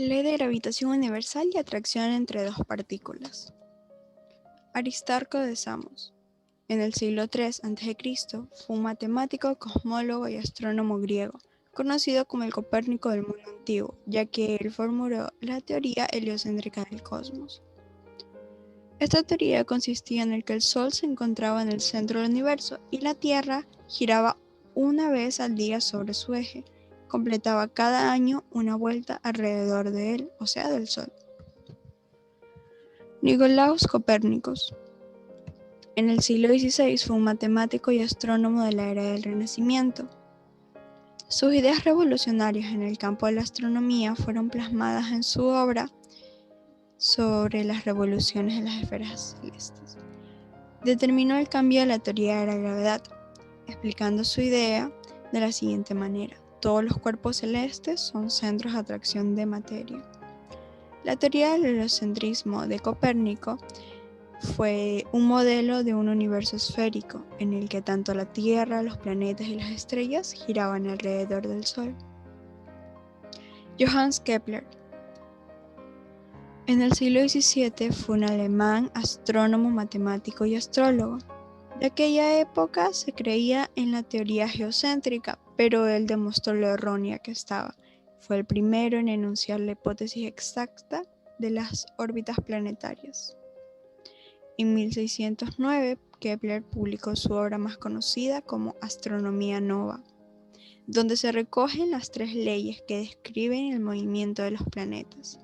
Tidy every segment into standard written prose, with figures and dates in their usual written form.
Ley de gravitación universal y atracción entre dos partículas. Aristarco de Samos, en el siglo III a.C., fue un matemático, cosmólogo y astrónomo griego, conocido como el Copérnico del mundo antiguo, ya que él formuló la teoría heliocéntrica del cosmos. Esta teoría consistía en el que el Sol se encontraba en el centro del universo y la Tierra giraba una vez al día sobre su eje, completaba cada año una vuelta alrededor de él, o sea, del Sol. Nicolaus Copérnicus, en el siglo XVI, fue un matemático y astrónomo de la era del Renacimiento. Sus ideas revolucionarias en el campo de la astronomía fueron plasmadas en su obra sobre las revoluciones de las esferas celestes. Determinó el cambio de la teoría de la gravedad, explicando su idea de la siguiente manera: todos los cuerpos celestes son centros de atracción de materia. La teoría del heliocentrismo de Copérnico fue un modelo de un universo esférico, en el que tanto la Tierra, los planetas y las estrellas giraban alrededor del Sol. Johannes Kepler, en el siglo XVII, fue un alemán astrónomo, matemático y astrólogo. De aquella época se creía en la teoría geocéntrica, pero él demostró lo errónea que estaba. Fue el primero en enunciar la hipótesis exacta de las órbitas planetarias. En 1609, Kepler publicó su obra más conocida como Astronomía Nova, donde se recogen las tres leyes que describen el movimiento de los planetas.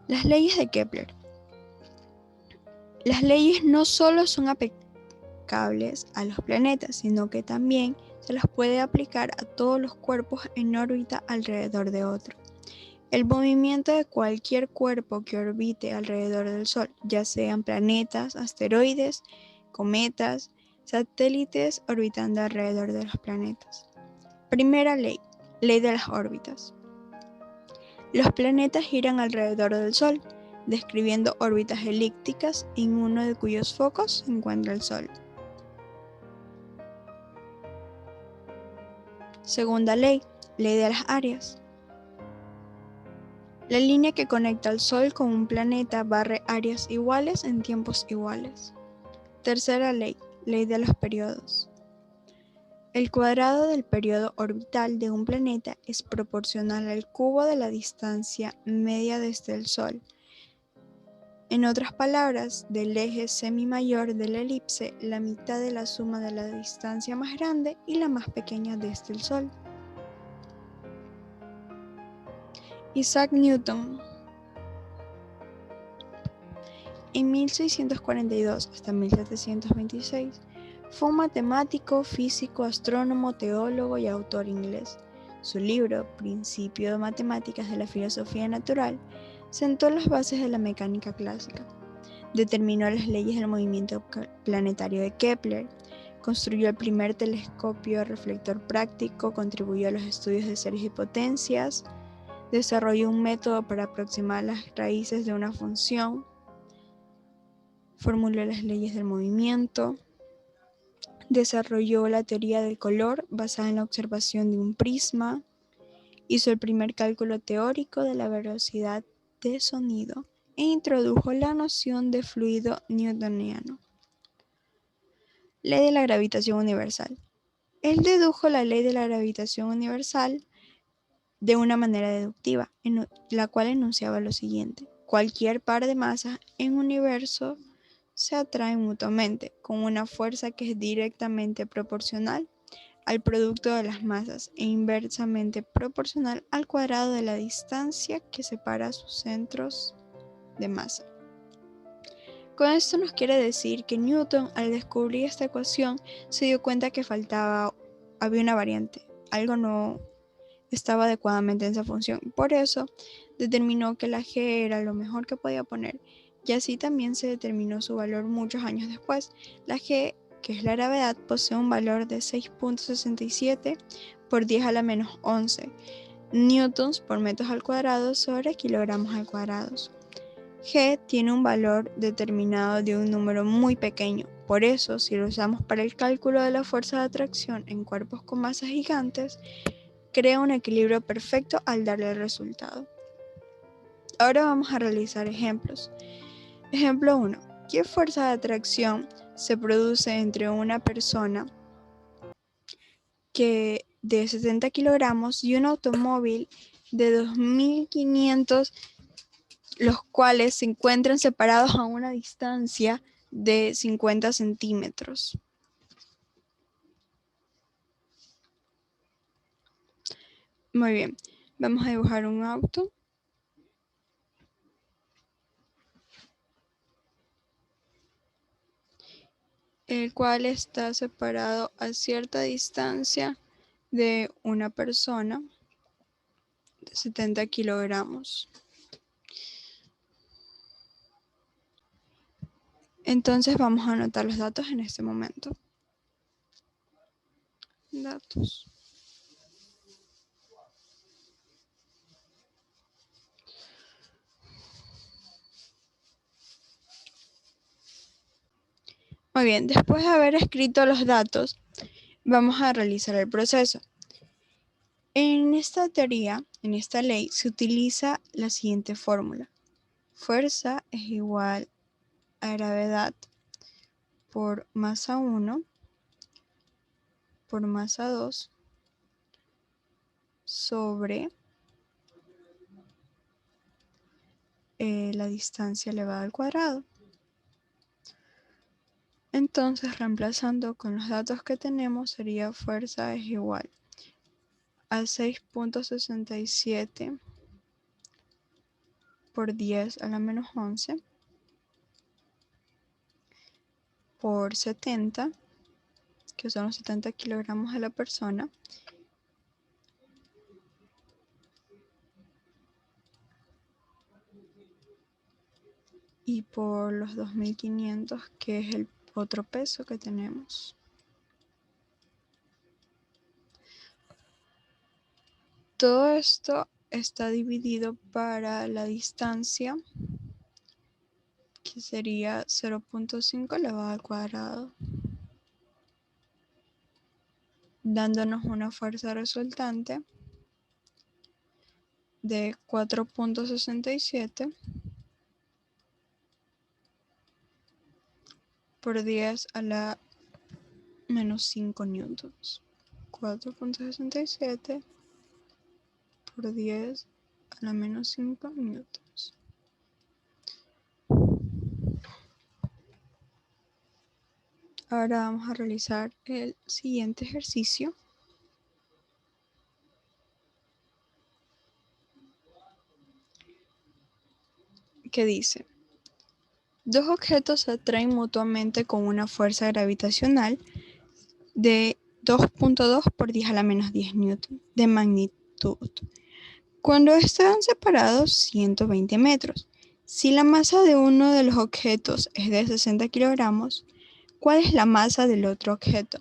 Las leyes de Kepler. Las leyes no solo son aplicables a los planetas, sino que también se las puede aplicar a todos los cuerpos en órbita alrededor de otro. El movimiento de cualquier cuerpo que orbite alrededor del Sol, ya sean planetas, asteroides, cometas, satélites orbitando alrededor de los planetas. Primera ley, ley de las órbitas. Los planetas giran alrededor del Sol, describiendo órbitas elípticas en uno de cuyos focos se encuentra el Sol. Segunda ley, ley de las áreas. La línea que conecta al Sol con un planeta barre áreas iguales en tiempos iguales. Tercera ley, ley de los periodos. El cuadrado del periodo orbital de un planeta es proporcional al cubo de la distancia media desde el Sol. En otras palabras, del eje semimayor de la elipse, la mitad de la suma de la distancia más grande y la más pequeña desde el Sol. Isaac Newton. En 1642 hasta 1726, fue un matemático, físico, astrónomo, teólogo y autor inglés. Su libro, Principio de Matemáticas de la Filosofía Natural, sentó las bases de la mecánica clásica. Determinó las leyes del movimiento planetario de Kepler, construyó el primer telescopio reflector práctico, contribuyó a los estudios de series y potencias, desarrolló un método para aproximar las raíces de una función, formuló las leyes del movimiento, desarrolló la teoría del color basada en la observación de un prisma, hizo el primer cálculo teórico de la velocidad de sonido e introdujo la noción de fluido newtoniano. Ley de la gravitación universal. Él dedujo la ley de la gravitación universal de una manera deductiva, en la cual enunciaba lo siguiente: cualquier par de masas en un universo se atraen mutuamente con una fuerza que es directamente proporcional al producto de las masas e inversamente proporcional al cuadrado de la distancia que separa sus centros de masa. Con esto nos quiere decir que Newton, al descubrir esta ecuación, se dio cuenta que había una variante, algo no estaba adecuadamente en esa función. Por eso determinó que la G era lo mejor que podía poner, y así también se determinó su valor muchos años después. La G, que es la gravedad, posee un valor de 6.67 por 10 a la menos 11 newtons por metros al cuadrado sobre kilogramos al cuadrado. G tiene un valor determinado de un número muy pequeño. Por eso, si lo usamos para el cálculo de la fuerza de atracción en cuerpos con masas gigantes, crea un equilibrio perfecto al darle el resultado. Ahora vamos a realizar ejemplos. Ejemplo 1. ¿Qué fuerza de atracción se produce entre una persona de 70 kilogramos y un automóvil de 2.500, los cuales se encuentran separados a una distancia de 50 centímetros? Muy bien, vamos a dibujar un auto. El cual está separado a cierta distancia de una persona de 70 kilogramos. Entonces vamos a anotar los datos en este momento. Datos. Muy bien, después de haber escrito los datos, vamos a realizar el proceso. En esta teoría, en esta ley, se utiliza la siguiente fórmula. Fuerza es igual a gravedad por masa 1 por masa 2 sobre la distancia elevada al cuadrado. Entonces, reemplazando con los datos que tenemos, sería fuerza es igual a 6.67 por 10 a la menos 11 por 70, que son los 70 kilogramos de la persona, y por los 2.500, que es el otro peso que tenemos. Todo esto está dividido para la distancia, que sería 0.5 elevado al cuadrado, dándonos una fuerza resultante de 4.67 por 10 a la menos 5 newtons. 4.67 por 10 a la menos 5 newtons. Ahora vamos a realizar el siguiente ejercicio, que dice: dos objetos se atraen mutuamente con una fuerza gravitacional de 2.2 por 10 a la menos 10 newton de magnitud, cuando están separados 120 metros. Si la masa de uno de los objetos es de 60 kilogramos, ¿cuál es la masa del otro objeto?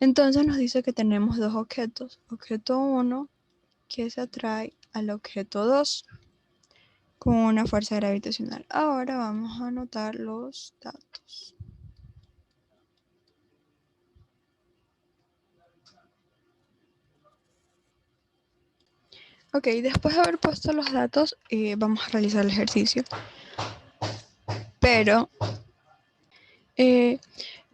Entonces nos dice que tenemos dos objetos. Objeto 1 que se atrae al objeto 2 con una fuerza gravitacional. Ahora vamos a anotar los datos. Ok, después de haber puesto los datos, vamos a realizar el ejercicio. Pero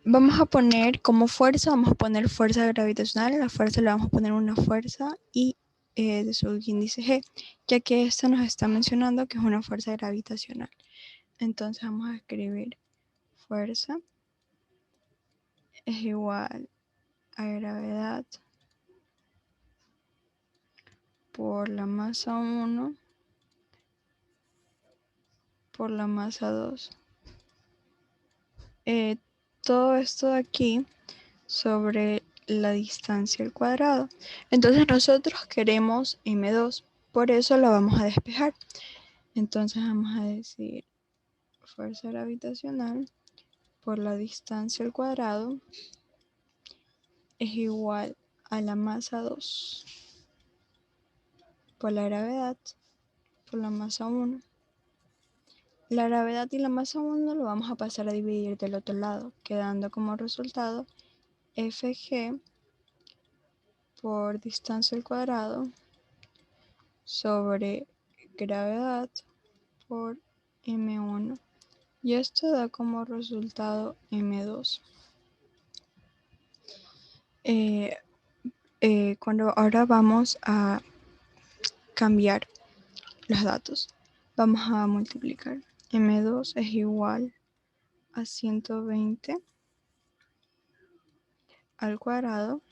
vamos a poner como fuerza, vamos a poner fuerza gravitacional. A la fuerza le vamos a poner una fuerza y de su índice G, ya que esto nos está mencionando que es una fuerza gravitacional. Entonces vamos a escribir fuerza es igual a gravedad por la masa 1 por la masa 2. Todo esto de aquí sobre la distancia al cuadrado. Entonces nosotros queremos m2, por eso lo vamos a despejar. Entonces vamos a decir fuerza gravitacional por la distancia al cuadrado es igual a la masa 2 por la gravedad por la masa 1. La gravedad y la masa 1 lo vamos a pasar a dividir del otro lado, quedando como resultado Fg por distancia al cuadrado sobre gravedad por m1. Y esto da como resultado m2. Cuando ahora vamos a cambiar los datos, vamos a multiplicar. M2 es igual a 120 al cuadrado,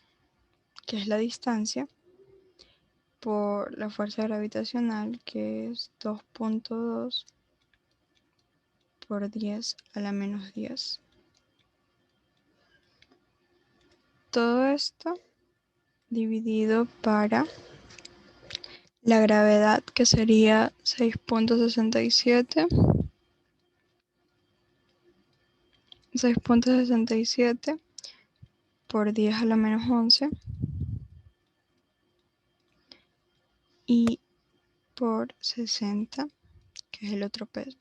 que es la distancia, por la fuerza gravitacional, que es 2.2 por 10 a la menos 10. Todo esto dividido para la gravedad, que sería 6.67 por 10 a la menos 11 y por 60, que es el otro peso,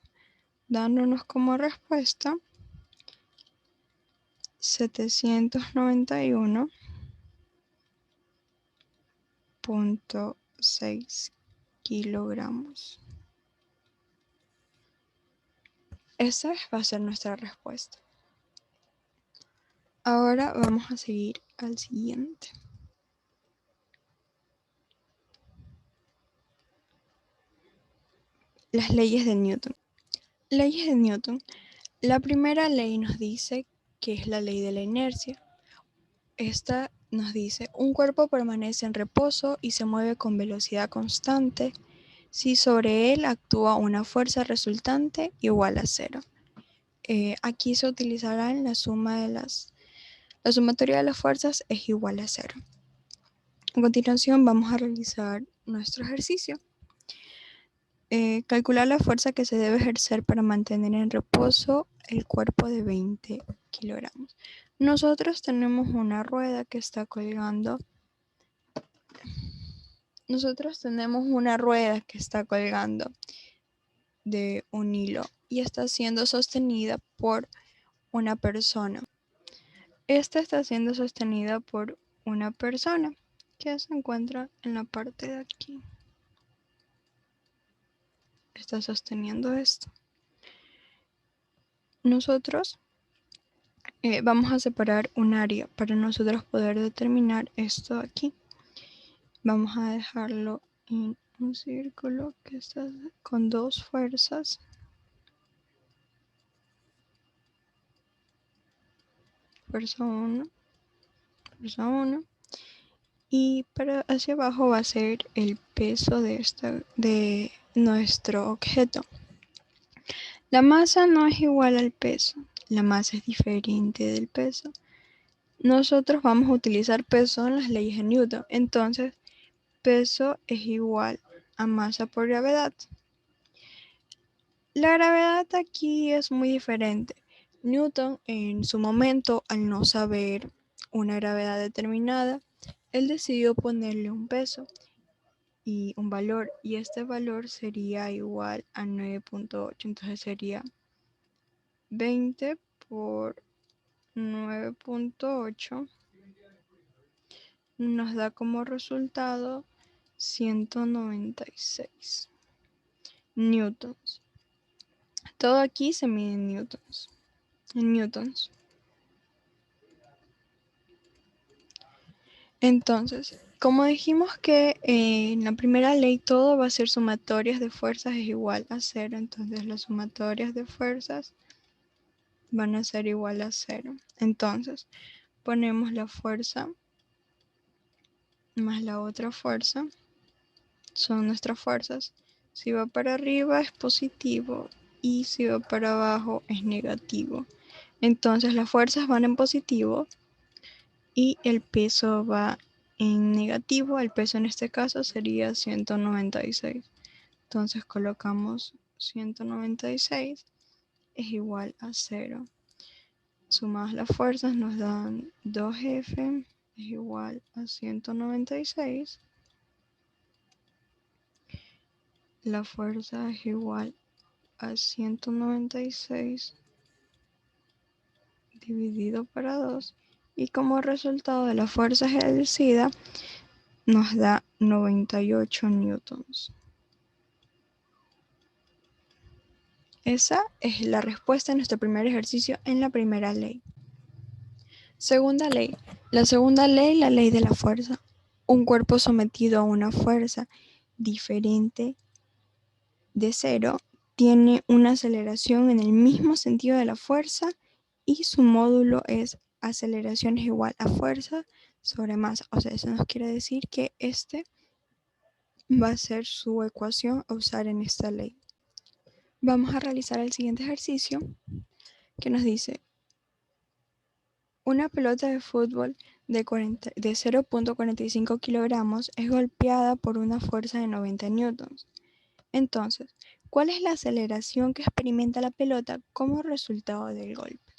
dándonos como respuesta 791.6 kilogramos. Esa va a ser nuestra respuesta. Ahora vamos a seguir al siguiente. Las leyes de Newton. Leyes de Newton. La primera ley nos dice que es la ley de la inercia. Esta nos dice: un cuerpo permanece en reposo y se mueve con velocidad constante si sobre él actúa una fuerza resultante igual a cero. Aquí se utilizará la sumatoria de las fuerzas es igual a cero. A continuación vamos a realizar nuestro ejercicio. Calcular la fuerza que se debe ejercer para mantener en reposo el cuerpo de 20 kilogramos. Nosotros tenemos una rueda que está colgando. De un hilo y está siendo sostenida por una persona. Esta está siendo sostenida por una persona que se encuentra en la parte de aquí. Está sosteniendo esto. Nosotros vamos a separar un área para nosotros poder determinar esto aquí. Vamos a dejarlo en un círculo que está con dos fuerzas. Fuerza 1. Y para hacia abajo va a ser el peso de nuestro objeto. La masa no es igual al peso. La masa es diferente del peso. Nosotros vamos a utilizar peso en las leyes de Newton. Entonces, peso es igual a masa por gravedad. La gravedad aquí es muy diferente. Newton, en su momento, al no saber una gravedad determinada, él decidió ponerle un peso y un valor, y este valor sería igual a 9.8. Entonces sería 20 por 9.8, nos da como resultado 196 newtons. Todo aquí se mide en newtons. Entonces, como dijimos que en la primera ley todo va a ser sumatorias de fuerzas es igual a cero, entonces las sumatorias de fuerzas van a ser igual a cero. Entonces, ponemos la fuerza más la otra fuerza, son nuestras fuerzas. Si va para arriba es positivo y si va para abajo es negativo. Entonces las fuerzas van en positivo y el peso va en negativo. El peso en este caso sería 196. Entonces colocamos 196 es igual a 0. Sumadas las fuerzas nos dan 2F es igual a 196. La fuerza es igual a 196 dividido para 2 Y como resultado de la fuerza ejercida nos da 98 newtons. Esa es la respuesta a nuestro primer ejercicio en la primera ley. Segunda ley. La segunda ley, la ley de la fuerza. Un cuerpo sometido a una fuerza diferente de cero tiene una aceleración en el mismo sentido de la fuerza y su módulo es aceleración es igual a fuerza sobre masa. O sea, eso nos quiere decir que este va a ser su ecuación a usar en esta ley. Vamos a realizar el siguiente ejercicio que nos dice: una pelota de fútbol de 0.45 kilogramos es golpeada por una fuerza de 90 newtons. Entonces, ¿cuál es la aceleración que experimenta la pelota como resultado del golpe?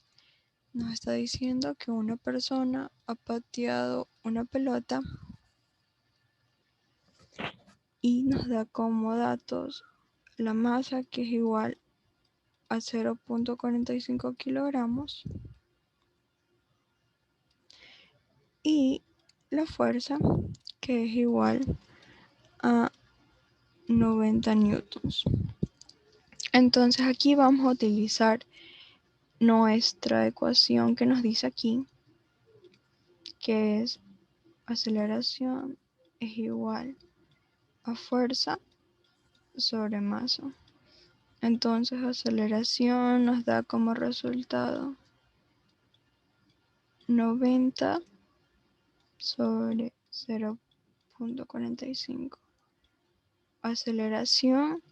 Nos está diciendo que una persona ha pateado una pelota y nos da como datos la masa, que es igual a 0.45 kilogramos, y la fuerza, que es igual a 90 newtons. Entonces aquí vamos a utilizar nuestra ecuación que nos dice aquí, que es aceleración es igual a fuerza sobre masa. Entonces aceleración nos da como resultado 90 sobre 0.45. Aceleración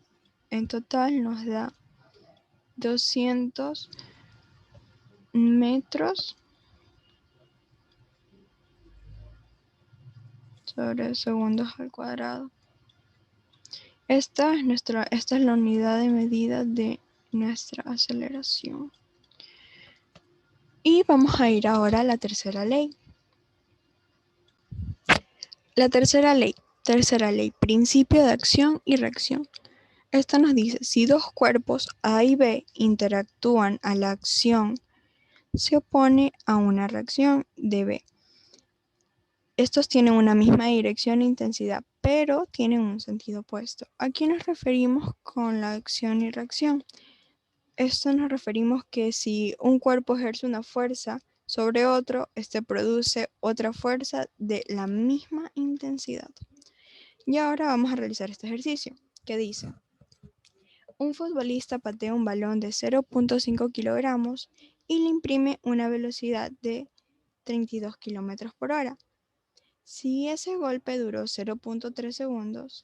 en total nos da 200 metros sobre segundos al cuadrado. Esta es la unidad de medida de nuestra aceleración. Y vamos a ir ahora a la tercera ley. La tercera ley, principio de acción y reacción. Esta nos dice: si dos cuerpos A y B interactúan a la acción, se opone a una reacción de B. Estos tienen una misma dirección e intensidad, pero tienen un sentido opuesto. ¿A qué nos referimos con la acción y reacción? Esto nos referimos que si un cuerpo ejerce una fuerza sobre otro, este produce otra fuerza de la misma intensidad. Y ahora vamos a realizar este ejercicio, que dice: un futbolista patea un balón de 0.5 kilogramos y le imprime una velocidad de 32 kilómetros por hora. Si ese golpe duró 0.03 segundos,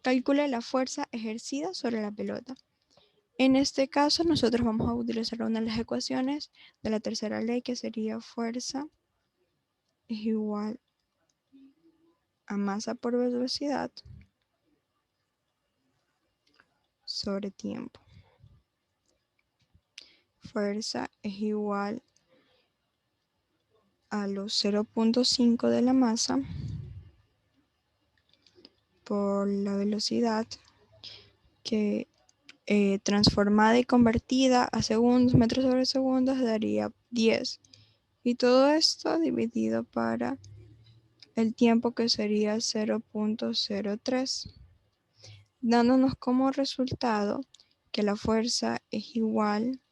calcule la fuerza ejercida sobre la pelota. En este caso, nosotros vamos a utilizar una de las ecuaciones de la tercera ley, que sería fuerza es igual a masa por velocidad sobre tiempo. Fuerza es igual a los 0.5 de la masa por la velocidad, que transformada y convertida a segundos, metros sobre segundos, daría 10. Y todo esto dividido para el tiempo, que sería 0.03, dándonos como resultado que la fuerza es igual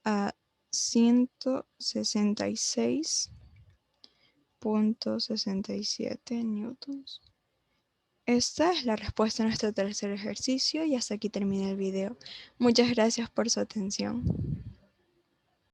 a 166.67 newtons. Esta es la respuesta a nuestro tercer ejercicio y hasta aquí termina el video. Muchas gracias por su atención.